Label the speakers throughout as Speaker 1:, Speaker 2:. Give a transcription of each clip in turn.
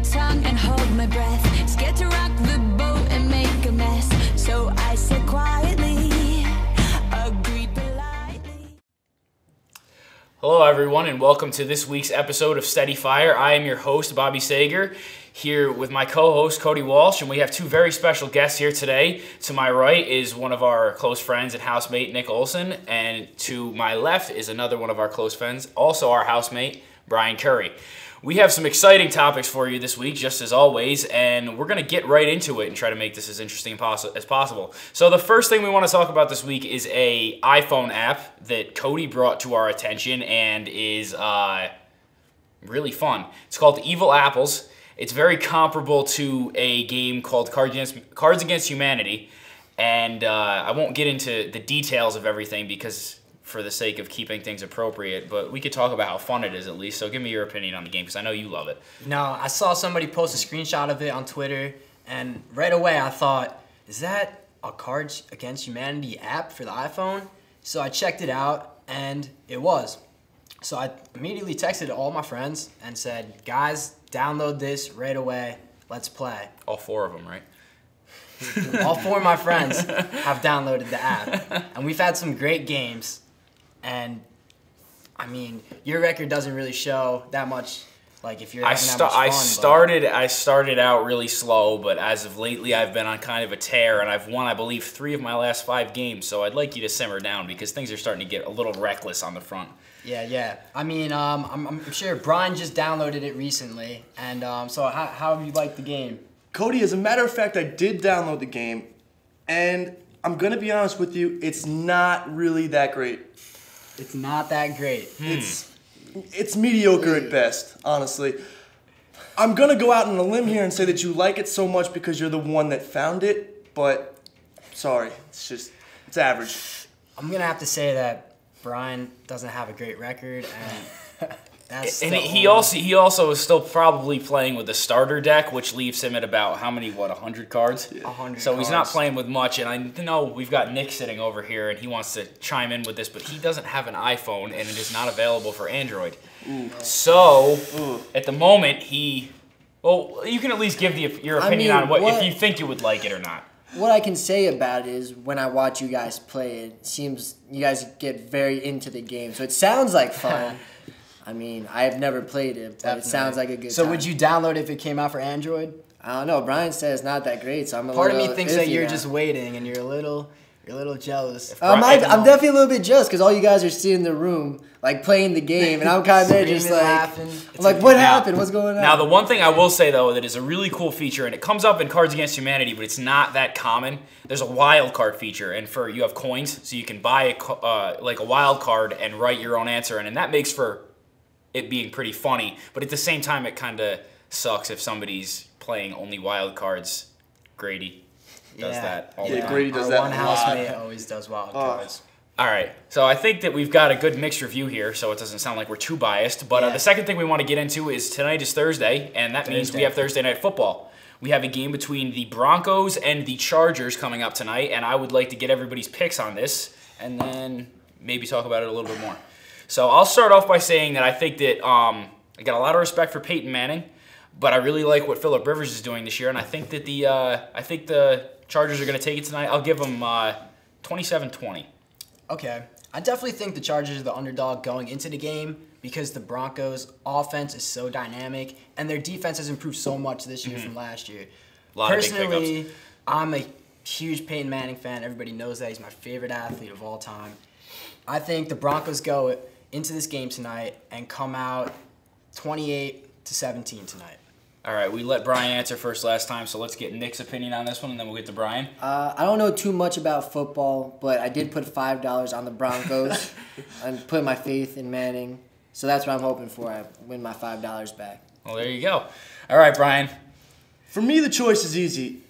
Speaker 1: tongue and hold my breath. Scared to rock the boat and make a mess. So I said quietly, agreed politely.
Speaker 2: Hello everyone and welcome to this week's episode of Steady Fire. I am your host, Bobby Sager, here with my co-host, Cody Walsh, and we have two very special guests here today. To my right is one of our close friends and housemate, Nick Olson, and to my left is another one of our close friends, also our housemate, Bryan Curry. We have some exciting topics for you this week, just as always, and we're going to get right into it and try to make this as interesting as possible. So the first thing we want to talk about this week is a iPhone app that Cody brought to our attention and is really fun. It's called Evil Apples. It's very comparable to a game called Cards Against Humanity, and I won't get into the details of everything because for the sake of keeping things appropriate, but we could talk about how fun it is at least. So give me your opinion on the game because I know you love it.
Speaker 3: No, I saw somebody post a screenshot of it on Twitter, and right away I thought, is that a Cards Against Humanity app for the iPhone? So I checked it out, and it was. So I immediately texted all my friends and said, guys, download this right away. Let's play.
Speaker 2: All four of them, right?
Speaker 3: All four of my friends have downloaded the app, and we've had some great games. And I mean, your record doesn't really show that much. Like if you're having that much fun.
Speaker 2: I started out really slow, but as of lately, I've been on kind of a tear, and I've won, I believe, 3 of my last 5 games. So I'd like you to simmer down because things are starting to get a little reckless on the front.
Speaker 3: Yeah. I mean, I'm sure Brian just downloaded it recently, and so how have you liked the game?
Speaker 4: Cody, as a matter of fact, I did download the game, and I'm gonna be honest with you, it's not really that great.
Speaker 3: It's not that great.
Speaker 4: It's mediocre at best, honestly. I'm gonna go out on a limb here and say that you like it so much because you're the one that found it, but sorry, it's average.
Speaker 3: I'm gonna have to say that Brian doesn't have a great record, and
Speaker 2: he also is still probably playing with the starter deck, which leaves him at about 100 cards?
Speaker 3: 100
Speaker 2: So he's not
Speaker 3: cards.
Speaker 2: playing with much, and I know we've got Nick sitting over here, and he wants to chime in with this, but he doesn't have an iPhone, and it is not available for Android. So, at the moment, well, you can at least give your opinion on if you think you would like it or not.
Speaker 5: What I can say about it is when I watch you guys play, it seems you guys get very into the game. So it sounds like fun. I mean, I have never played it, but
Speaker 3: Definitely.
Speaker 5: It sounds like a good
Speaker 3: So
Speaker 5: time.
Speaker 3: would you download it if it came out for Android?
Speaker 5: I don't know. Brian said it's not that great, so I'm a
Speaker 3: Part of
Speaker 5: little
Speaker 3: me thinks that
Speaker 5: iffy
Speaker 3: you're
Speaker 5: now.
Speaker 3: just waiting and you're a little jealous.
Speaker 5: I'm definitely a little bit jealous because all you guys are sitting in the room, like playing the game, and I'm kind of there just like,
Speaker 3: laughing.
Speaker 5: I'm like, what happened? What's going on?
Speaker 2: Now, the one thing I will say, though, that is a really cool feature, and it comes up in Cards Against Humanity, but it's not that common. There's a wild card feature, and you have coins, so you can buy like a wild card and write your own answer in, and that makes for it being pretty funny. But at the same time, it kind of sucks if somebody's playing only wild cards. Grady does that all the time.
Speaker 4: Grady does
Speaker 3: Our
Speaker 4: that
Speaker 3: one
Speaker 4: a
Speaker 3: housemate
Speaker 4: lot.
Speaker 3: always does wild cards.
Speaker 2: All right, so I think that we've got a good mixed review here, so it doesn't sound like we're too biased. But the second thing we want to get into is tonight is Thursday, and that means we have Thursday Night Football. We have a game between the Broncos and the Chargers coming up tonight, and I would like to get everybody's picks on this, and then maybe talk about it a little bit more. So I'll start off by saying that I think that I got a lot of respect for Peyton Manning, but I really like what Phillip Rivers is doing this year, and I think that the Chargers are going to take it tonight. I'll give them 27-20.
Speaker 3: Okay. I definitely think the Chargers are the underdog going into the game because the Broncos' offense is so dynamic and their defense has improved so much this year from last year.
Speaker 2: A lot of big
Speaker 3: Personally,
Speaker 2: pickups.
Speaker 3: I'm a huge Peyton Manning fan. Everybody knows that. He's my favorite athlete of all time. I think the Broncos go into this game tonight and come out 28-17 tonight.
Speaker 2: All right, we let Brian answer first last time, so let's get Nick's opinion on this one, and then we'll get to Brian.
Speaker 5: I don't know too much about football, but I did put $5 on the Broncos and put my faith in Manning. So that's what I'm hoping for. I win my $5 back.
Speaker 2: Well, there you go. All right, Brian.
Speaker 4: For me, the choice is easy.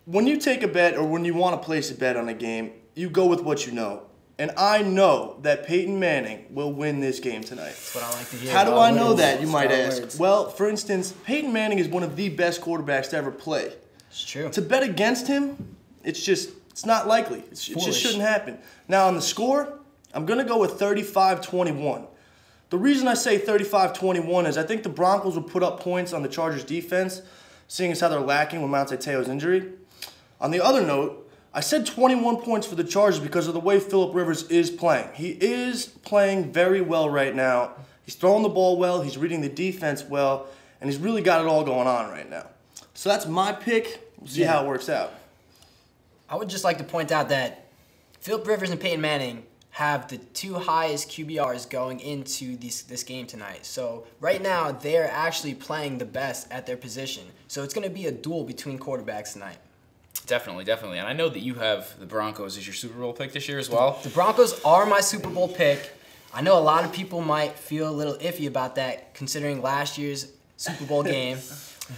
Speaker 4: When you take a bet or when you want to place a bet on a game, you go with what you know. And I know that Peyton Manning will win this game tonight.
Speaker 3: That's what I like to hear.
Speaker 4: How do I know that, you might
Speaker 5: Strong
Speaker 4: ask?
Speaker 5: words.
Speaker 4: Well, for instance, Peyton Manning is one of the best quarterbacks to ever play.
Speaker 3: It's true.
Speaker 4: To bet against him, it's not likely. It just shouldn't happen. Now, on the score, I'm going to go with 35-21. The reason I say 35-21 is I think the Broncos will put up points on the Chargers defense, seeing as how they're lacking with Monte Teo's injury. On the other note, I said 21 points for the Chargers because of the way Phillip Rivers is playing. He is playing very well right now. He's throwing the ball well, he's reading the defense well, and he's really got it all going on right now. So that's my pick. We'll see how it works out.
Speaker 3: I would just like to point out that Phillip Rivers and Peyton Manning have the 2 highest QBRs going into this game tonight. So right now, they're actually playing the best at their position. So it's going to be a duel between quarterbacks tonight.
Speaker 2: Definitely. And I know that you have the Broncos as your Super Bowl pick this year as well.
Speaker 3: The Broncos are my Super Bowl pick. I know a lot of people might feel a little iffy about that considering last year's Super Bowl game.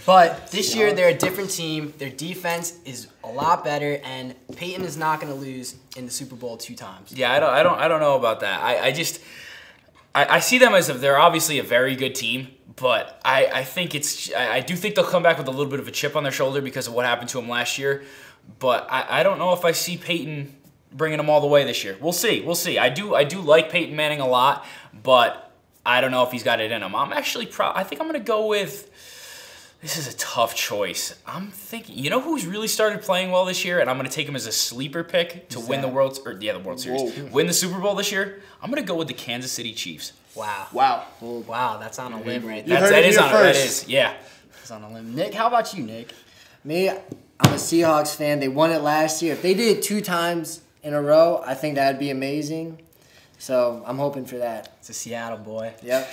Speaker 3: But this year, they're a different team. Their defense is a lot better, and Peyton is not going to lose in the Super Bowl 2 times.
Speaker 2: Yeah, I don't know about that. I see them as they're obviously a very good team, but I do think they'll come back with a little bit of a chip on their shoulder because of what happened to them last year. But I don't know if I see Peyton bringing them all the way this year. We'll see. I do like Peyton Manning a lot, but I don't know if he's got it in him. I'm actually I think I'm going to go with. This is a tough choice. I'm thinking, you know who's really started playing well this year, and I'm going to take him as a sleeper pick to win the World Series, win the Super Bowl this year. I'm going to go with the Kansas City Chiefs.
Speaker 3: Wow, that's on a limb right there.
Speaker 2: That is, yeah.
Speaker 3: That's on a limb. Nick, how about you, Nick?
Speaker 5: Me, I'm a Seahawks fan. They won it last year. If they did it 2 times in a row, I think that'd be amazing. So I'm hoping for that.
Speaker 3: It's a Seattle boy.
Speaker 5: Yep.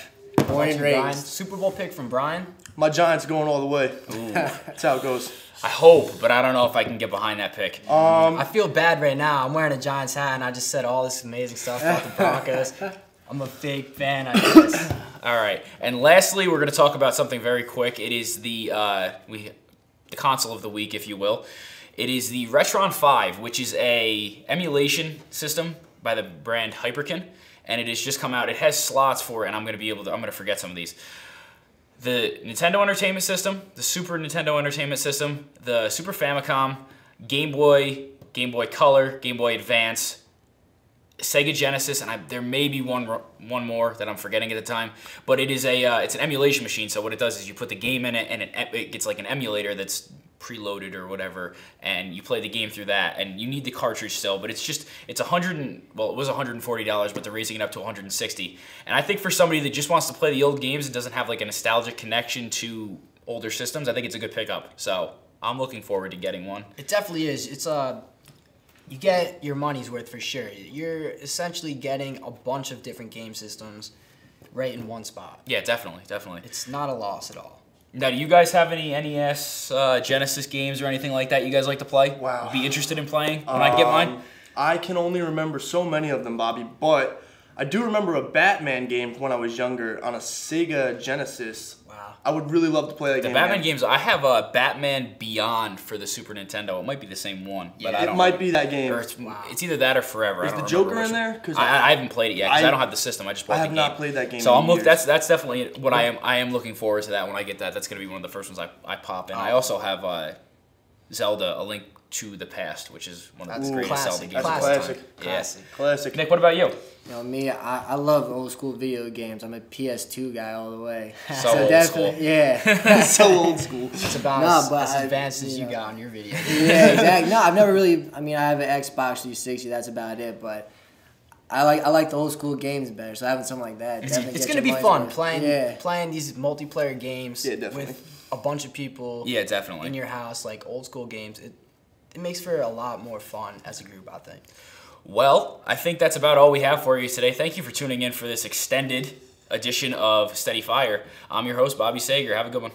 Speaker 5: Born and
Speaker 3: Brian?
Speaker 5: raised.
Speaker 3: Super Bowl pick from Brian?
Speaker 4: My Giants going all the way. That's how it goes.
Speaker 2: I hope, but I don't know if I can get behind that pick.
Speaker 3: I feel bad right now. I'm wearing a Giants hat, and I just said all this amazing stuff about the Broncos. I'm a big fan, I guess.
Speaker 2: All right, and lastly, we're going to talk about something very quick. It is the console of the week, if you will. It is the Retron 5, which is a emulation system by the brand Hyperkin, and it has just come out. It has slots for it, and I'm going to forget some of these. The Nintendo Entertainment System, the Super Nintendo Entertainment System, the Super Famicom, Game Boy, Game Boy Color, Game Boy Advance, Sega Genesis, and there may be one more that I'm forgetting at the time. But it is it's an emulation machine. So what it does is you put the game in it, and it gets like an emulator that's preloaded or whatever, and you play the game through that. And you need the cartridge still, but it's it was $140, but they're raising it up to $160. And I think for somebody that just wants to play the old games and doesn't have like a nostalgic connection to older systems, I think it's a good pickup. So I'm looking forward to getting one.
Speaker 3: It definitely is. It's you get your money's worth for sure. You're essentially getting a bunch of different game systems right in one spot.
Speaker 2: Yeah, definitely.
Speaker 3: It's not a loss at all.
Speaker 2: Now, do you guys have any NES, Genesis games or anything like that you guys like to play?
Speaker 4: Wow.
Speaker 2: Be interested in playing when I get mine?
Speaker 4: I can only remember so many of them, Bobby, but I do remember a Batman game when I was younger on a Sega Genesis.
Speaker 3: Wow.
Speaker 4: I would really love to play that game.
Speaker 2: The Batman games, I have a Batman Beyond for the Super Nintendo. It might be the same one, but I don't
Speaker 4: It might be that game.
Speaker 2: Or it's either that or Forever.
Speaker 4: Is
Speaker 2: I don't
Speaker 4: the Joker
Speaker 2: remember
Speaker 4: in
Speaker 2: which.
Speaker 4: there? 'Cause
Speaker 2: I haven't played it yet because I don't have the system. I just bought the game.
Speaker 4: I have not played that game
Speaker 2: So
Speaker 4: in years.
Speaker 2: that's definitely what I am looking forward to that when I get that. That's going to be one of the first ones I pop in. I also have Zelda: A Link to the Past, which is one of the greatest Zelda games of all time.
Speaker 4: Classic.
Speaker 2: Nick, what about you?
Speaker 5: You know, me, I love old school video games. I'm a PS2 guy all the way.
Speaker 2: So old
Speaker 5: definitely,
Speaker 2: school.
Speaker 5: Yeah.
Speaker 4: So old school.
Speaker 3: It's about as advanced as you got on your video.
Speaker 5: Yeah, exactly. No, I've never really. I mean, I have an Xbox 360. That's about it. But I like the old school games better. So having something like that,
Speaker 3: It's gonna be fun playing these multiplayer games with a bunch of people.
Speaker 2: Yeah, definitely.
Speaker 3: In your house, like old school games. It makes for a lot more fun as a group, I think.
Speaker 2: Well, I think that's about all we have for you today. Thank you for tuning in for this extended edition of Steady Fire. I'm your host, Bobby Sager. Have a good one.